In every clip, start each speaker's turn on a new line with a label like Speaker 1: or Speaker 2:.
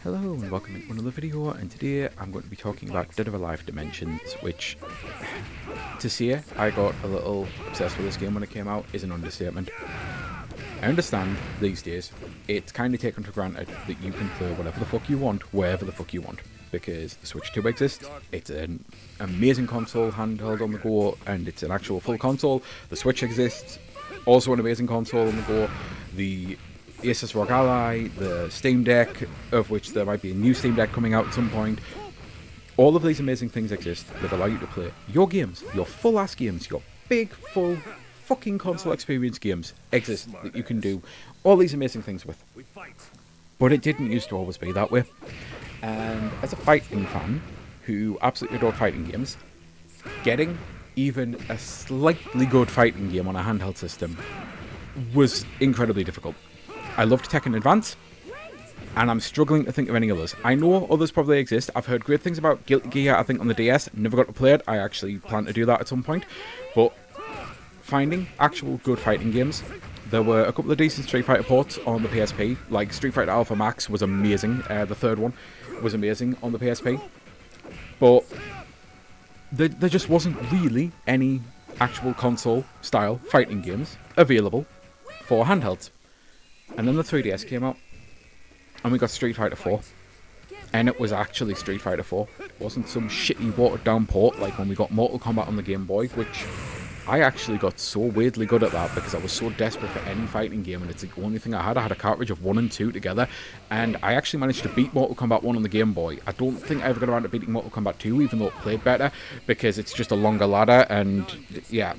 Speaker 1: Hello and welcome to another video, and today I'm going to be talking about Dead or Alive Dimensions, which, to say I got a little obsessed with this game when it came out is an understatement. I understand these days it's kind of taken for granted that you can play whatever the fuck you want, wherever the fuck you want, because the Switch 2 exists, it's an amazing console, handheld on the go, and it's an actual full console. The Switch exists, also an amazing console on the go. The Asus ROG Ally, the Steam Deck, of which there might be a new Steam Deck coming out at some point. All of these amazing things exist that allow you to play your games, your full-ass games, your big, full, fucking console experience games exist that you can do all these amazing things with. But it didn't used to always be that way. And as a fighting fan who absolutely adored fighting games, getting even a slightly good fighting game on a handheld system was incredibly difficult. I loved Tekken Advance, and I'm struggling to think of any others. I know others probably exist. I've heard great things about Guilty Gear, I think, on the DS. Never got to play it. I actually plan to do that at some point. But finding actual good fighting games, there were a couple of decent Street Fighter ports on the PSP. Like Street Fighter Alpha Max was amazing. The third one was amazing on the PSP. But there just wasn't really any actual console-style fighting games available for handhelds. And then the 3DS came out, and we got Street Fighter 4. And it was actually Street Fighter 4. It wasn't some shitty watered-down port like when we got Mortal Kombat on the Game Boy, which I actually got so weirdly good at that because I was so desperate for any fighting game, and it's the only thing I had. I had a cartridge of 1 and 2 together, and I actually managed to beat Mortal Kombat 1 on the Game Boy. I don't think I ever got around to beating Mortal Kombat 2, even though it played better, because it's just a longer ladder, and yeah.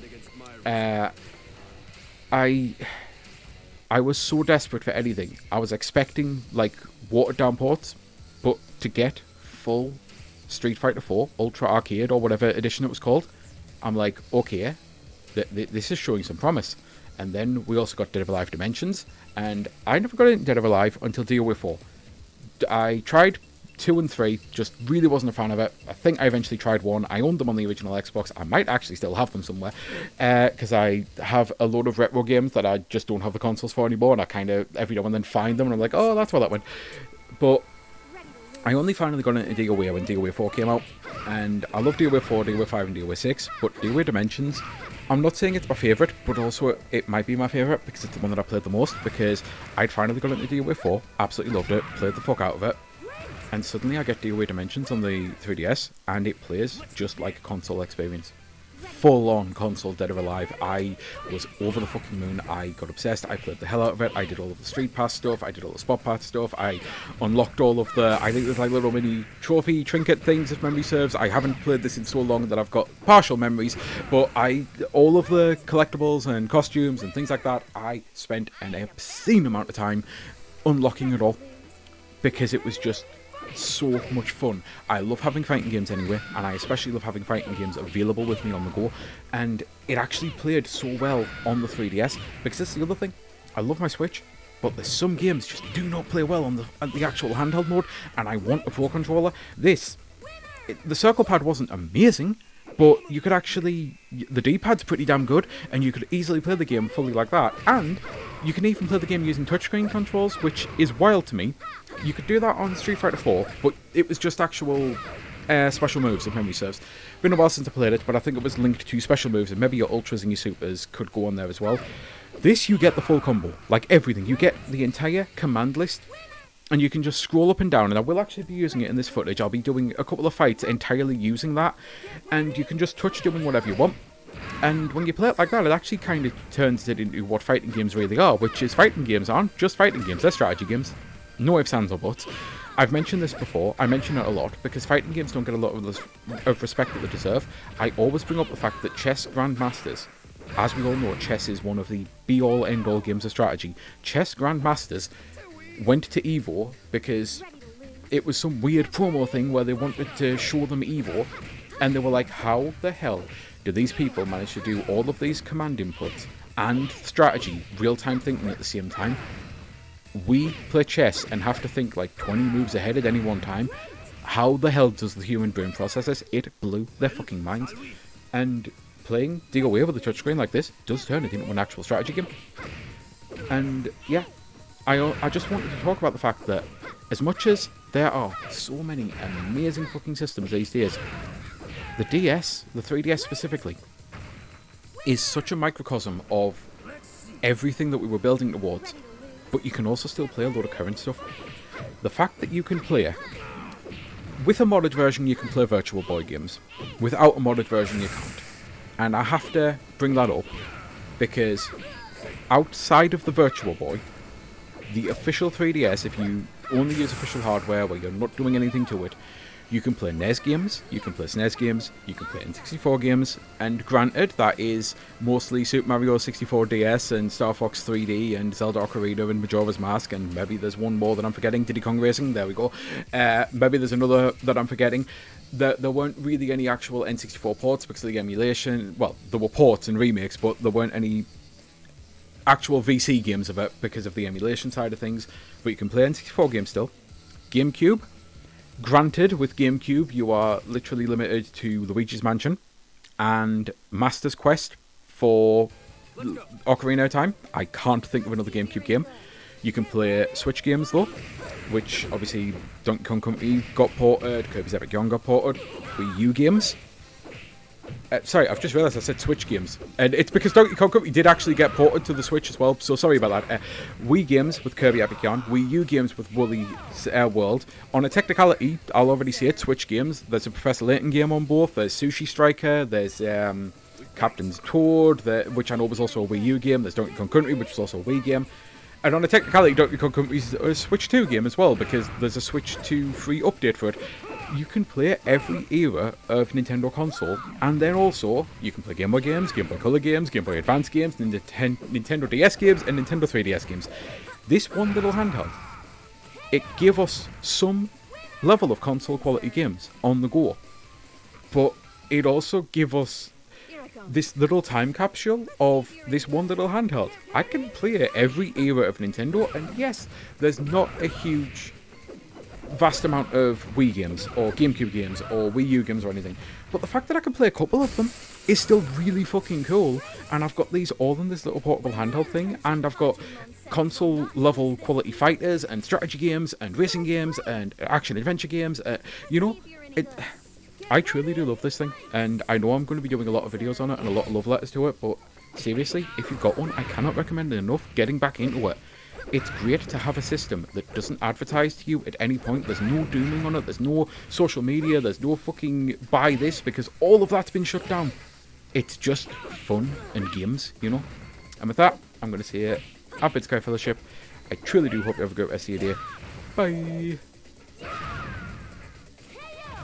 Speaker 1: I was so desperate for anything. I was expecting, like, watered-down ports, but to get full Street Fighter 4 Ultra Arcade, or whatever edition it was called, I'm like, okay, this is showing some promise. And then we also got Dead or Alive Dimensions, and I never got into Dead or Alive until DOA 4. I tried 2 and 3, just really wasn't a fan of it. I think I eventually tried 1. I owned them on the original Xbox. I might actually still have them somewhere, because I have a load of retro games that I just don't have the consoles for anymore, and I kind of every now and then find them, and I'm like, oh, that's where that went. But I only finally got into DOA when DOA 4 came out, and I love DOA 4, DOA 5, and DOA 6, but DOA Dimensions, I'm not saying it's my favourite, but also it might be my favourite because it's the one that I played the most, because I'd finally got into DOA 4, absolutely loved it, played the fuck out of it. And suddenly I get DOA Dimensions on the 3DS, and it plays just like a console experience. Full-on console Dead or Alive. I was over the fucking moon. I got obsessed. I played the hell out of it. I did all of the Street Pass stuff. I did all the Spot Pass stuff. I unlocked all of the, I think there's like little mini trophy trinket things, if memory serves. I haven't played this in so long that I've got partial memories, but all of the collectibles and costumes and things like that, I spent an obscene amount of time unlocking it all, because it was just so much fun. I love having fighting games anyway, and I especially love having fighting games available with me on the go, and it actually played so well on the 3DS, because that's the other thing. I love my Switch, but there's some games just do not play well on the actual handheld mode, and I want a Pro Controller. The circle pad wasn't amazing, but you could actually, the D-pad's pretty damn good, and you could easily play the game fully like that, and you can even play the game using touchscreen controls, which is wild to me. You could do that on Street Fighter 4, but it was just actual special moves, if memory serves. Been a while since I played it, but I think it was linked to special moves, and maybe your Ultras and your Supers could go on there as well. This, you get the full combo, like everything. You get the entire command list, and you can just scroll up and down, and I will actually be using it in this footage. I'll be doing a couple of fights entirely using that, and you can just touch doing whatever you want. And when you play it like that, it actually kind of turns it into what fighting games really are, which is fighting games aren't just fighting games, they're strategy games. No ifs, ands, or buts. I've mentioned this before, I mention it a lot, because fighting games don't get a lot of respect that they deserve. I always bring up the fact that chess grandmasters, as we all know, chess is one of the be-all, end-all games of strategy. Chess grandmasters went to EVO because it was some weird promo thing where they wanted to show them EVO, and they were like, how the hell do these people manage to do all of these command inputs and strategy, real-time thinking at the same time? We play chess and have to think like 20 moves ahead at any one time. How the hell does the human brain process this? It blew their fucking minds. And playing DOA with a touchscreen like this does turn it into an actual strategy game. And yeah, I just wanted to talk about the fact that As much as there are so many amazing fucking systems these days, the DS, the 3DS specifically, is such a microcosm of everything that we were building towards, but you can also still play a lot of current stuff. The fact that you can play, with a modded version you can play Virtual Boy games, without a modded version you can't. And I have to bring that up, because outside of the Virtual Boy, the official 3DS, if you only use official hardware where you're not doing anything to it, you can play NES games, you can play SNES games, you can play N64 games, and granted, that is mostly Super Mario 64 DS and Star Fox 3D and Zelda Ocarina and Majora's Mask, and maybe there's one more that I'm forgetting, Diddy Kong Racing, there we go. Maybe there's another that I'm forgetting. There weren't really any actual N64 ports because of the emulation. Well, there were ports and remakes, but there weren't any actual VC games of it because of the emulation side of things. But you can play N64 games still. GameCube. Granted, with GameCube, you are literally limited to Luigi's Mansion and Master's Quest for Ocarina of Time. I can't think of another GameCube game. You can play Switch games, though, which obviously Donkey Kong Country got ported, Kirby's Epic Yarn got ported, Wii U games. Sorry, I've just realised I said Switch games. And it's because Donkey Kong Country did actually get ported to the Switch as well, so sorry about that. Wii games with Kirby Epic Yarn, Wii U games with Woolly World. On a technicality, I'll already say it, Switch games. There's a Professor Layton game on both, there's Sushi Striker, there's Captain's Toad, which I know was also a Wii U game, there's Donkey Kong Country, which was also a Wii game. And on a technicality, Donkey Kong Country is a Switch 2 game as well, because there's a Switch 2 free update for it. You can play every era of Nintendo console, and then also you can play Game Boy games, Game Boy Color games, Game Boy Advance games, Nintendo DS games, and Nintendo 3DS games. This one little handheld, it gave us some level of console quality games on the go, but it also gave us this little time capsule of this one little handheld. I can play every era of Nintendo, and yes, there's not a vast amount of Wii games or GameCube games or Wii U games or anything, but the fact that I can play a couple of them is still really fucking cool. And I've got these all in this little portable handheld thing, and I've got console level quality fighters and strategy games and racing games and action adventure games. I truly do love this thing, and I know I'm going to be doing a lot of videos on it and a lot of love letters to it, but seriously, if you've got one, I cannot recommend it enough getting back into it. It's great to have a system that doesn't advertise to you at any point. There's no dooming on it, there's no social media, there's no fucking buy this, because all of that's been shut down. It's just fun and games, you know? And with that, I'm going to say, I've been Sky Fellowship. I truly do hope you have a great rest of your day. Bye!